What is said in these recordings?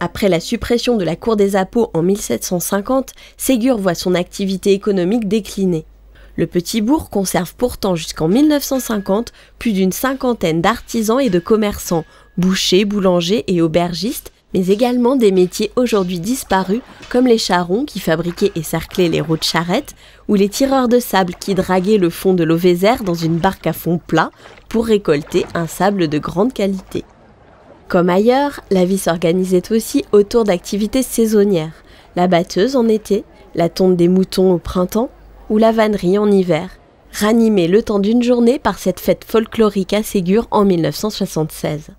Après la suppression de la Cour des Appôts en 1750, Ségur voit son activité économique décliner. Le petit bourg conserve pourtant jusqu'en 1950 plus d'une cinquantaine d'artisans et de commerçants, bouchers, boulangers et aubergistes, mais également des métiers aujourd'hui disparus comme les charrons qui fabriquaient et cerclaient les roues de charrette ou les tireurs de sable qui draguaient le fond de l'eau Vézère dans une barque à fond plat pour récolter un sable de grande qualité. Comme ailleurs, la vie s'organisait aussi autour d'activités saisonnières, la batteuse en été, la tonte des moutons au printemps ou la vannerie en hiver, ranimée le temps d'une journée par cette fête folklorique à Ségur en 1976.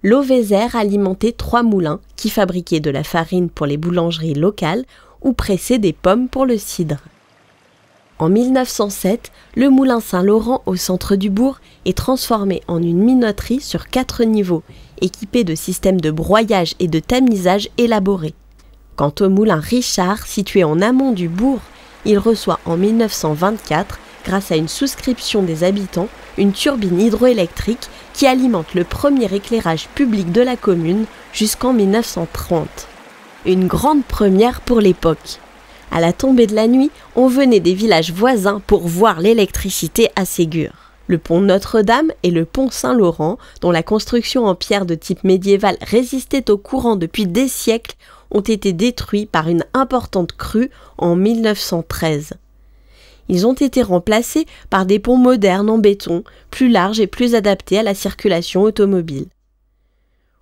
L'eau Vézère alimentait 3 moulins qui fabriquaient de la farine pour les boulangeries locales ou pressaient des pommes pour le cidre. En 1907, le moulin Saint-Laurent au centre du bourg est transformé en une minoterie sur 4 niveaux, équipée de systèmes de broyage et de tamisage élaborés. Quant au moulin Richard, situé en amont du bourg, il reçoit en 1924, grâce à une souscription des habitants, une turbine hydroélectrique qui alimente le premier éclairage public de la commune jusqu'en 1930. Une grande première pour l'époque. À la tombée de la nuit, on venait des villages voisins pour voir l'électricité à Ségur. Le pont Notre-Dame et le pont Saint-Laurent, dont la construction en pierre de type médiéval résistait au courant depuis des siècles, ont été détruits par une importante crue en 1913. Ils ont été remplacés par des ponts modernes en béton, plus larges et plus adaptés à la circulation automobile.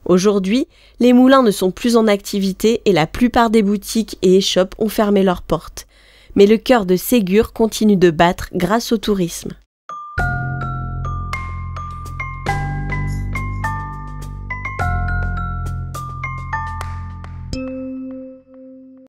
Aujourd'hui, les moulins ne sont plus en activité et la plupart des boutiques et échoppes ont fermé leurs portes. Mais le cœur de Ségur continue de battre grâce au tourisme.